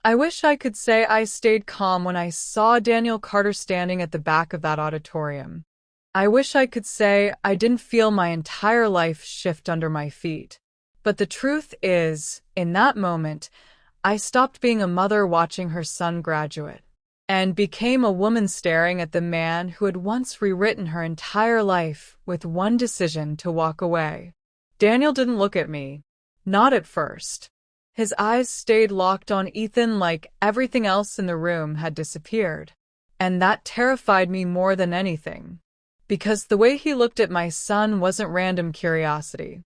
I wish I could say I stayed calm when I saw Daniel Carter standing at the back of that auditorium. I wish I could say I didn't feel my entire life shift under my feet. But the truth is, in that moment, I stopped being a mother watching her son graduate and became a woman staring at the man who had once rewritten her entire life with one decision to walk away. Daniel didn't look at me. Not at first. His eyes stayed locked on Ethan like everything else in the room had disappeared. And that terrified me more than anything. Because the way he looked at my son wasn't random curiosity.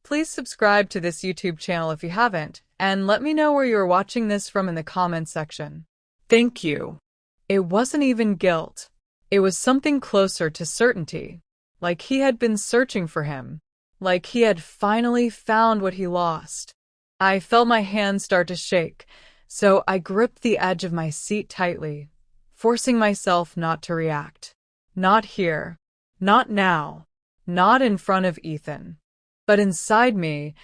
Please subscribe to this YouTube channel if you haven't, and let me know where you're watching this from in the comments section. Thank you. It wasn't even guilt. It was something closer to certainty. Like he had been searching for him. Like he had finally found what he lost. I felt my hands start to shake, so I gripped the edge of my seat tightly, forcing myself not to react. Not here. Not now. Not in front of Ethan. But inside me,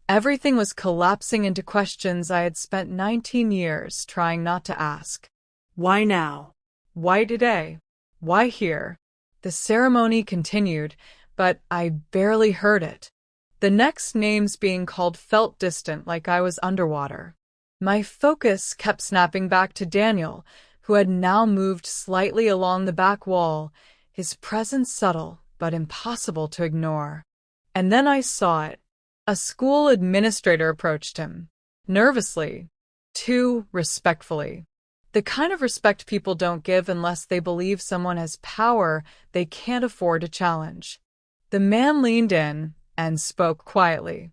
everything was collapsing into questions I had spent 19 years trying not to ask. Why now? Why today? Why here? The ceremony continued, but I barely heard it. The next names being called felt distant, like I was underwater. My focus kept snapping back to Daniel, who had now moved slightly along the back wall, his presence subtle but impossible to ignore. And then I saw it. A school administrator approached him. Nervously. Too respectfully. The kind of respect people don't give unless they believe someone has power they can't afford to challenge. The man leaned in and spoke quietly.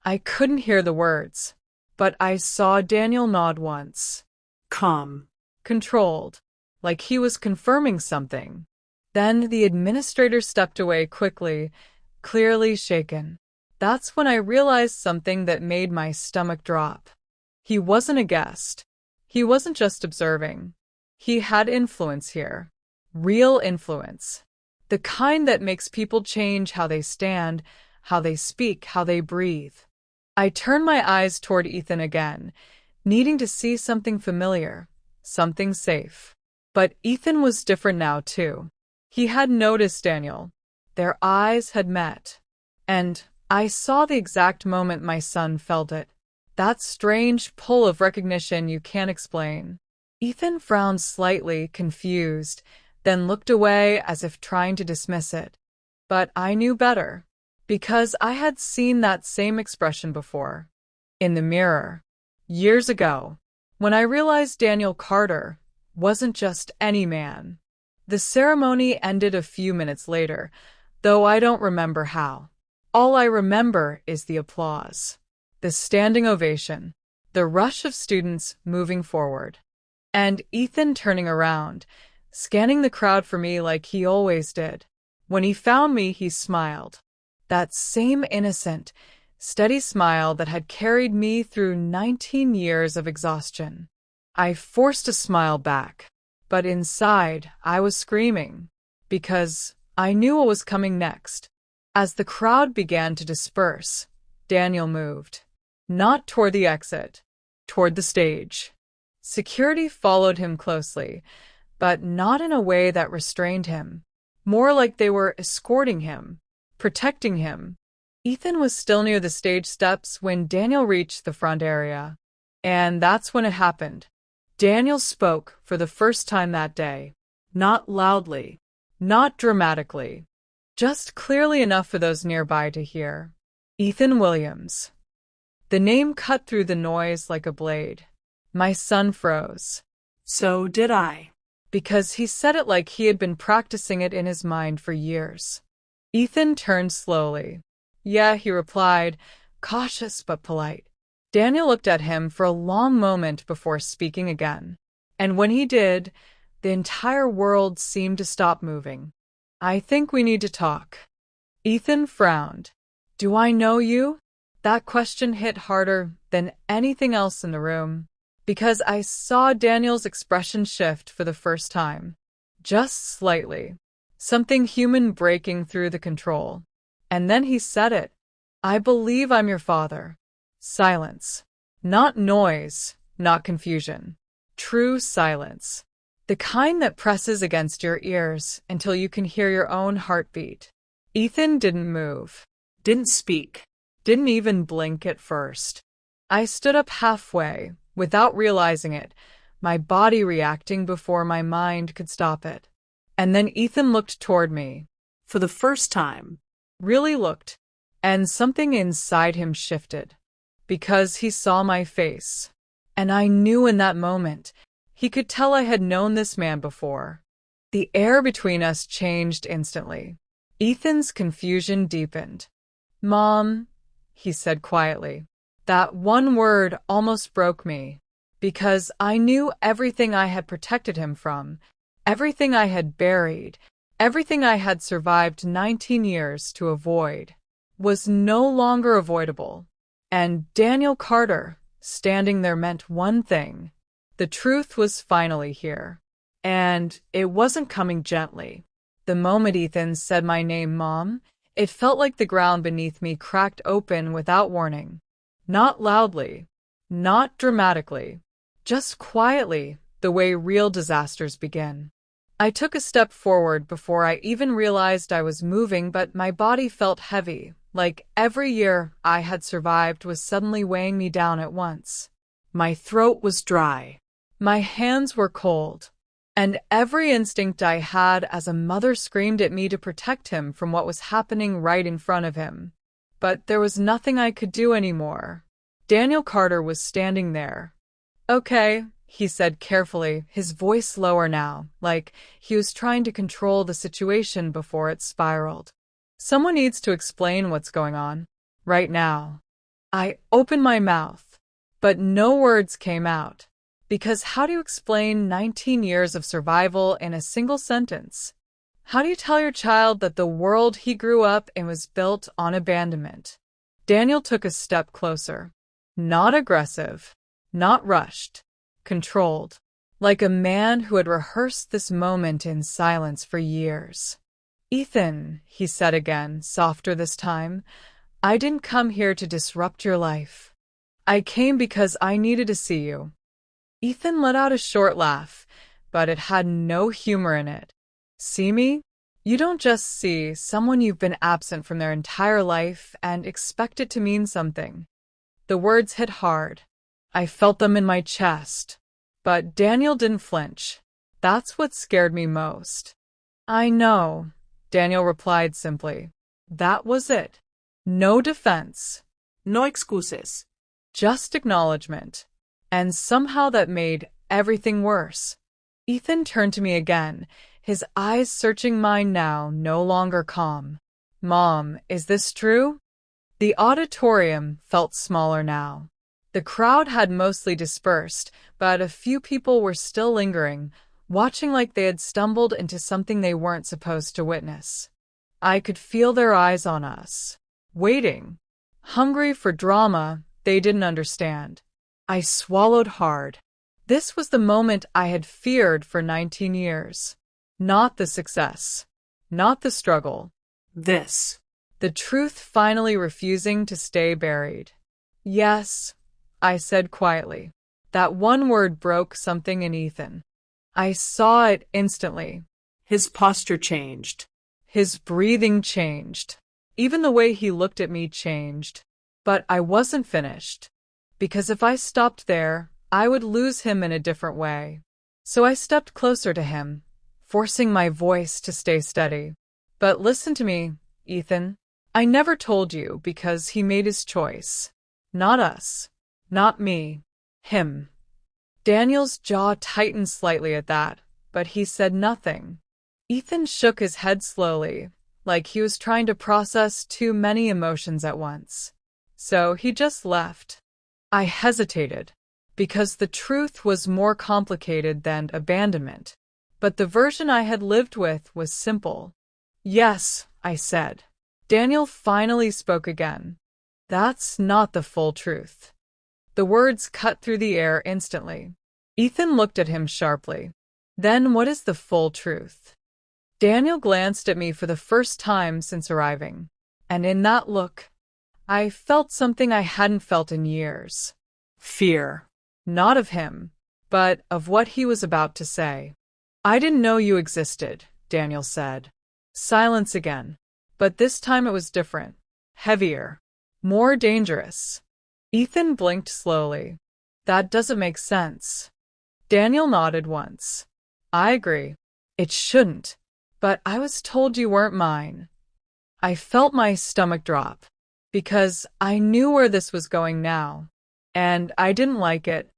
I couldn't hear the words, but I saw Daniel nod once. Calm. Controlled. Like he was confirming something. Then the administrator stepped away quickly, clearly shaken. That's when I realized something that made my stomach drop. He wasn't a guest. He wasn't just observing. He had influence here. Real influence. The kind that makes people change how they stand, how they speak, how they breathe. I turned my eyes toward Ethan again, needing to see something familiar, something safe. But Ethan was different now, too. He had noticed Daniel. Their eyes had met. And I saw the exact moment my son felt it. That strange pull of recognition you can't explain. Ethan frowned slightly, confused, then looked away as if trying to dismiss it. But I knew better, because I had seen that same expression before. In the mirror. Years ago. When I realized Daniel Carter wasn't just any man. The ceremony ended a few minutes later, though I don't remember how. All I remember is the applause, the standing ovation, the rush of students moving forward, and Ethan turning around, scanning the crowd for me like he always did. When he found me, he smiled. That same innocent, steady smile that had carried me through 19 years of exhaustion. I forced a smile back. But inside, I was screaming, because I knew what was coming next. As the crowd began to disperse, Daniel moved. Not toward the exit, toward the stage. Security followed him closely, but not in a way that restrained him. More like they were escorting him, protecting him. Ethan was still near the stage steps when Daniel reached the front area. And that's when it happened. Daniel spoke for the first time that day. Not loudly, not dramatically, just clearly enough for those nearby to hear. Ethan Williams. The name cut through the noise like a blade. My son froze. So did I. Because he said it like he had been practicing it in his mind for years. Ethan turned slowly. Yeah, he replied, cautious but polite. Daniel looked at him for a long moment before speaking again. And when he did, the entire world seemed to stop moving. I think we need to talk. Ethan frowned. Do I know you? That question hit harder than anything else in the room, because I saw Daniel's expression shift for the first time. Just slightly. Something human breaking through the control. And then he said it. I believe I'm your father. Silence. Not noise, not confusion. True silence. The kind that presses against your ears until you can hear your own heartbeat. Ethan didn't move. Didn't speak. Didn't even blink at first. I stood up halfway, without realizing it, my body reacting before my mind could stop it. And then Ethan looked toward me. For the first time. Really looked. And something inside him shifted. Because he saw my face. And I knew in that moment, he could tell I had known this man before. The air between us changed instantly. Ethan's confusion deepened. "Mom," he said quietly. That one word almost broke me, because I knew everything I had protected him from, everything I had buried, everything I had survived 19 years to avoid, was no longer avoidable. And Daniel Carter, standing there, meant one thing. The truth was finally here. And it wasn't coming gently. The moment Ethan said my name, Mom, it felt like the ground beneath me cracked open without warning. Not loudly, not dramatically, just quietly, the way real disasters begin. I took a step forward before I even realized I was moving, but my body felt heavy, like every year I had survived was suddenly weighing me down at once. My throat was dry. My hands were cold. And every instinct I had as a mother screamed at me to protect him from what was happening right in front of him. But there was nothing I could do anymore. Daniel Carter was standing there. "Okay," he said carefully, his voice lower now, like he was trying to control the situation before it spiraled. "Someone needs to explain what's going on. Right now." I opened my mouth, but no words came out. Because how do you explain 19 years of survival in a single sentence? How do you tell your child that the world he grew up in was built on abandonment? Daniel took a step closer. Not aggressive, not rushed, controlled, like a man who had rehearsed this moment in silence for years. "Ethan," he said again, softer this time, "I didn't come here to disrupt your life. I came because I needed to see you." Ethan let out a short laugh, but it had no humor in it. "See me? You don't just see someone you've been absent from their entire life and expect it to mean something." The words hit hard. I felt them in my chest. But Daniel didn't flinch. That's what scared me most. "I know," Daniel replied simply. That was it. No defense. No excuses. Just acknowledgement. And somehow that made everything worse. Ethan turned to me again, his eyes searching mine now, no longer calm. "Mom, is this true?" The auditorium felt smaller now. The crowd had mostly dispersed, but a few people were still lingering, watching like they had stumbled into something they weren't supposed to witness. I could feel their eyes on us, waiting, hungry for drama they didn't understand. I swallowed hard. This was the moment I had feared for 19 years. Not the success. Not the struggle. This. The truth finally refusing to stay buried. "Yes," I said quietly. That one word broke something in Ethan. I saw it instantly. His posture changed. His breathing changed. Even the way he looked at me changed. But I wasn't finished. Because if I stopped there, I would lose him in a different way. So I stepped closer to him, forcing my voice to stay steady. "But listen to me, Ethan. I never told you because he made his choice. Not us. Not me. Him." Daniel's jaw tightened slightly at that, but he said nothing. Ethan shook his head slowly, like he was trying to process too many emotions at once. So he just left. I hesitated, because the truth was more complicated than abandonment. But the version I had lived with was simple. "Yes," I said. Daniel finally spoke again. "That's not the full truth." The words cut through the air instantly. Ethan looked at him sharply. "Then what is the full truth?" Daniel glanced at me for the first time since arriving. And in that look, I felt something I hadn't felt in years. Fear. Not of him, but of what he was about to say. I didn't know you existed, Daniel said. Silence again. But this time it was different. Heavier. More dangerous. Ethan blinked slowly. That doesn't make sense. Daniel nodded once. I agree. It shouldn't. But I was told you weren't mine. I felt my stomach drop, because I knew where this was going now, and I didn't like it.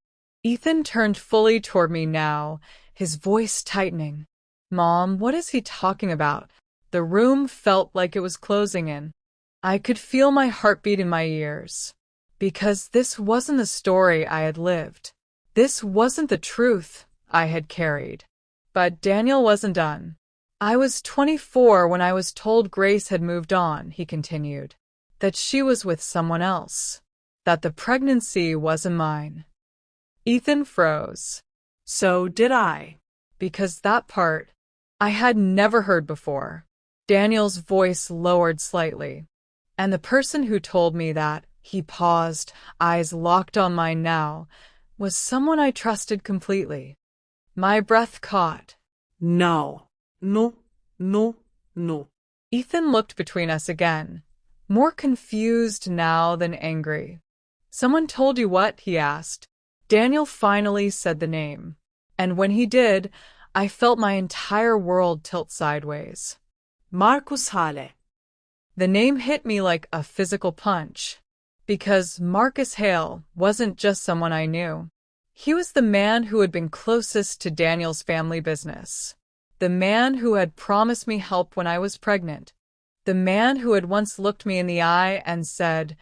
Ethan turned fully toward me now, his voice tightening. Mom, what is he talking about? The room felt like it was closing in. I could feel my heartbeat in my ears, because this wasn't the story I had lived. This wasn't the truth I had carried. But Daniel wasn't done. I was 24 when I was told Grace had moved on, he continued. That she was with someone else. That the pregnancy wasn't mine. Ethan froze. So did I. Because that part I had never heard before. Daniel's voice lowered slightly. And the person who told me that, he paused, eyes locked on mine now, was someone I trusted completely. My breath caught. No. No. No. No. Ethan looked between us again, more confused now than angry. Someone told you what? He asked. Daniel finally said the name. And when he did, I felt my entire world tilt sideways. Marcus Hale. The name hit me like a physical punch. Because Marcus Hale wasn't just someone I knew. He was the man who had been closest to Daniel's family business. The man who had promised me help when I was pregnant. The man who had once looked me in the eye and said,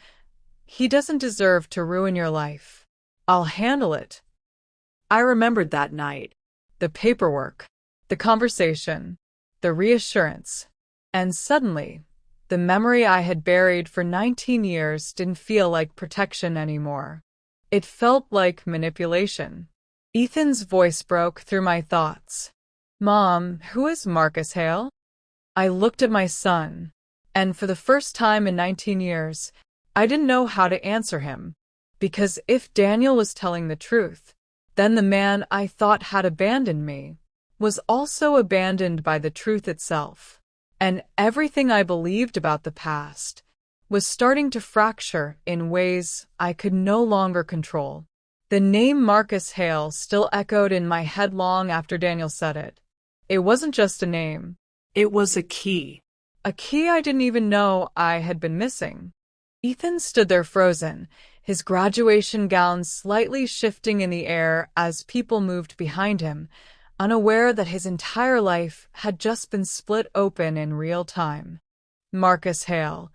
"He doesn't deserve to ruin your life. I'll handle it." I remembered that night. The paperwork, the conversation, the reassurance. And suddenly, the memory I had buried for 19 years didn't feel like protection anymore. It felt like manipulation. Ethan's voice broke through my thoughts. Mom, who is Marcus Hale? I looked at my son, and for the first time in 19 years, I didn't know how to answer him. Because if Daniel was telling the truth, then the man I thought had abandoned me was also abandoned by the truth itself. And everything I believed about the past was starting to fracture in ways I could no longer control. The name Marcus Hale still echoed in my head long after Daniel said it. It wasn't just a name. It was a key. A key I didn't even know I had been missing. Ethan stood there frozen, his graduation gown slightly shifting in the air as people moved behind him, unaware that his entire life had just been split open in real time. Marcus Hale.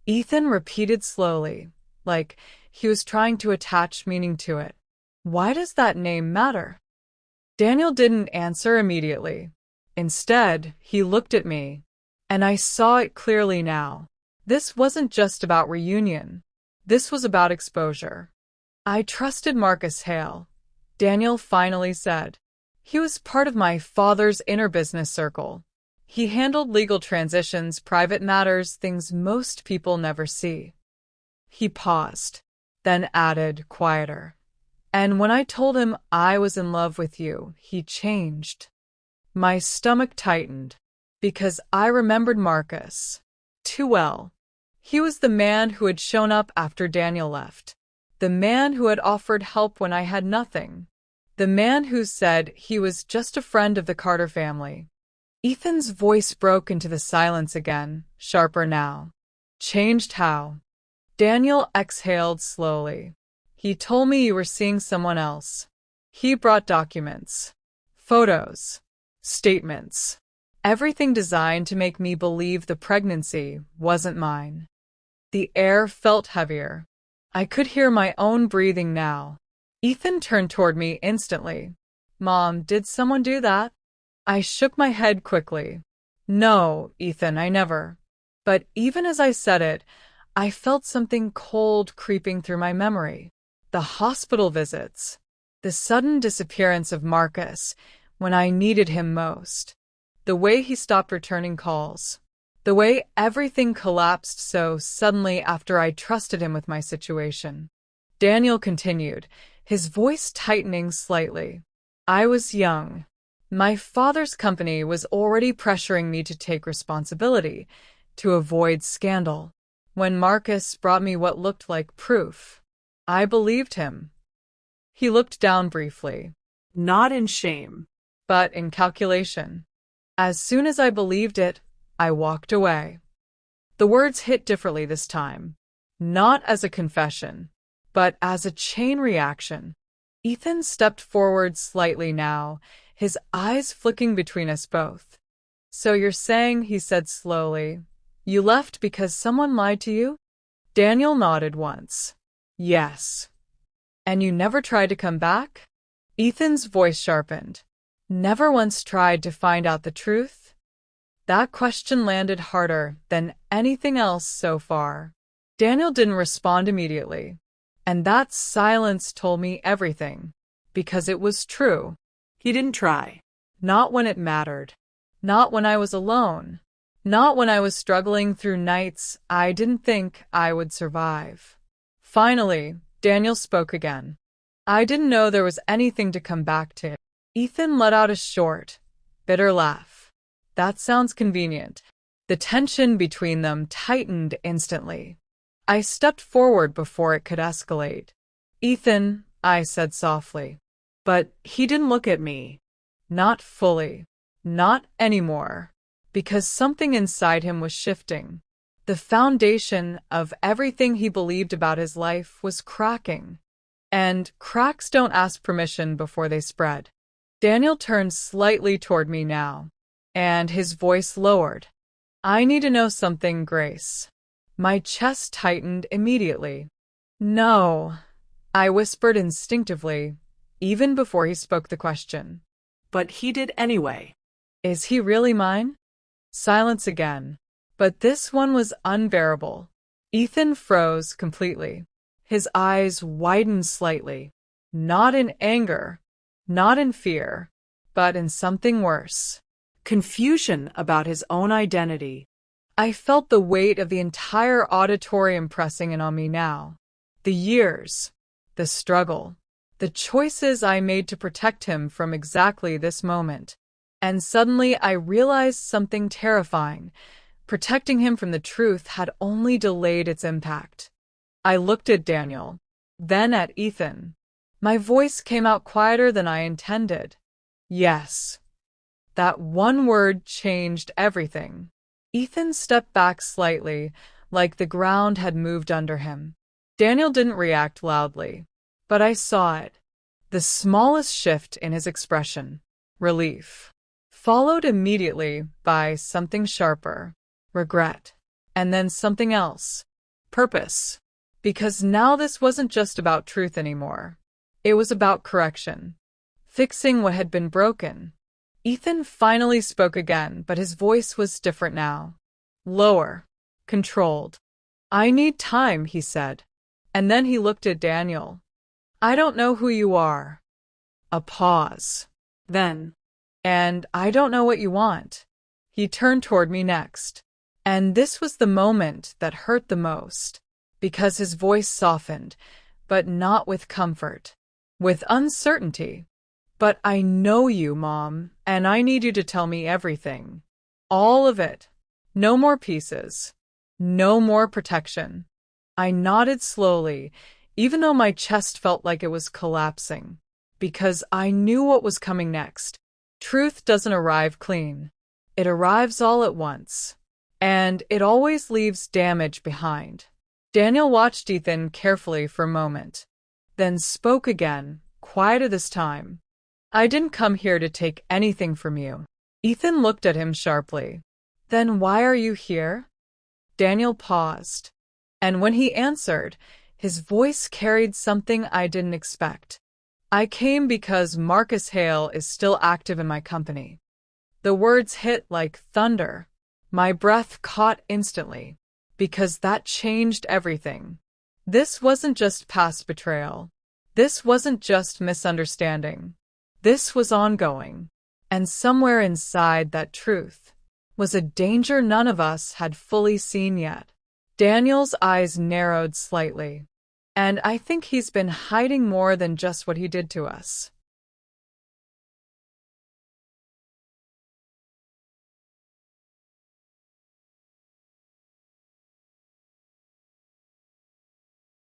Ethan repeated slowly, like he was trying to attach meaning to it. Why does that name matter? Daniel didn't answer immediately. Instead, he looked at me, and I saw it clearly now. This wasn't just about reunion. This was about exposure. I trusted Marcus Hale, Daniel finally said. He was part of my father's inner business circle. He handled legal transitions, private matters, things most people never see. He paused, then added, quieter. And when I told him I was in love with you, he changed. My stomach tightened, because I remembered Marcus too well. He was the man who had shown up after Daniel left. The man who had offered help when I had nothing. The man who said he was just a friend of the Carter family. Ethan's voice broke into the silence again, sharper now. Changed how? Daniel exhaled slowly. He told me you were seeing someone else. He brought documents, photos, statements, everything designed to make me believe the pregnancy wasn't mine. The air felt heavier. I could hear my own breathing now. Ethan turned toward me instantly. Mom, did someone do that? I shook my head quickly. No, Ethan, I never. But even as I said it, I felt something cold creeping through my memory. The hospital visits. The sudden disappearance of Marcus when I needed him most. The way he stopped returning calls. The way everything collapsed so suddenly after I trusted him with my situation. Daniel continued, his voice tightening slightly. I was young. My father's company was already pressuring me to take responsibility, to avoid scandal. When Marcus brought me what looked like proof, I believed him. He looked down briefly, Not in shame. but in calculation. As soon as I believed it, I walked away. The words hit differently this time, not as a confession, but as a chain reaction. Ethan stepped forward slightly now, his eyes flicking between us both. So you're saying, he said slowly, you left because someone lied to you? Daniel nodded once. Yes. And you never tried to come back? Ethan's voice sharpened. Never once tried to find out the truth? That question landed harder than anything else so far. Daniel didn't respond immediately, and that silence told me everything, because it was true. He didn't try. Not when it mattered. Not when I was alone. Not when I was struggling through nights I didn't think I would survive. Finally, Daniel spoke again. I didn't know there was anything to come back to. Ethan let out a short, bitter laugh. That sounds convenient. The tension between them tightened instantly. I stepped forward before it could escalate. Ethan, I said softly. But he didn't look at me. Not fully. Not anymore. Because something inside him was shifting. The foundation of everything he believed about his life was cracking. And cracks don't ask permission before they spread. Daniel turned slightly toward me now, and his voice lowered. I need to know something, Grace. My chest tightened immediately. No, I whispered instinctively, even before he spoke the question. But he did anyway. Is he really mine? Silence again. But this one was unbearable. Ethan froze completely. His eyes widened slightly. Not in anger, not in fear, but in something worse. Confusion about his own identity. I felt the weight of the entire auditorium pressing in on me now. The years, the struggle, the choices I made to protect him from exactly this moment. And suddenly I realized something terrifying. Protecting him from the truth had only delayed its impact. I looked at Daniel, then at Ethan. My voice came out quieter than I intended. Yes. That one word changed everything. Ethan stepped back slightly, like the ground had moved under him. Daniel didn't react loudly, but I saw it. The smallest shift in his expression. Relief. Followed immediately by something sharper. Regret. And then something else. Purpose. Because now this wasn't just about truth anymore. It was about correction. Fixing what had been broken. Ethan finally spoke again, but his voice was different now. Lower. Controlled. I need time, he said. And then he looked at Daniel. I don't know who you are. A pause. Then. And I don't know what you want. He turned toward me next. And this was the moment that hurt the most, because his voice softened, but not with comfort, with uncertainty. But I know you, Mom, and I need you to tell me everything. All of it. No more pieces. No more protection. I nodded slowly, even though my chest felt like it was collapsing, because I knew what was coming next. Truth doesn't arrive clean. It arrives all at once. And it always leaves damage behind. Daniel watched Ethan carefully for a moment, then spoke again, quieter this time. I didn't come here to take anything from you. Ethan looked at him sharply. Then why are you here? Daniel paused. And when he answered, his voice carried something I didn't expect. I came because Marcus Hale is still active in my company. The words hit like thunder. My breath caught instantly, because that changed everything. This wasn't just past betrayal. This wasn't just misunderstanding. This was ongoing. And somewhere inside that truth was a danger none of us had fully seen yet. Daniel's eyes narrowed slightly. And I think he's been hiding more than just what he did to us.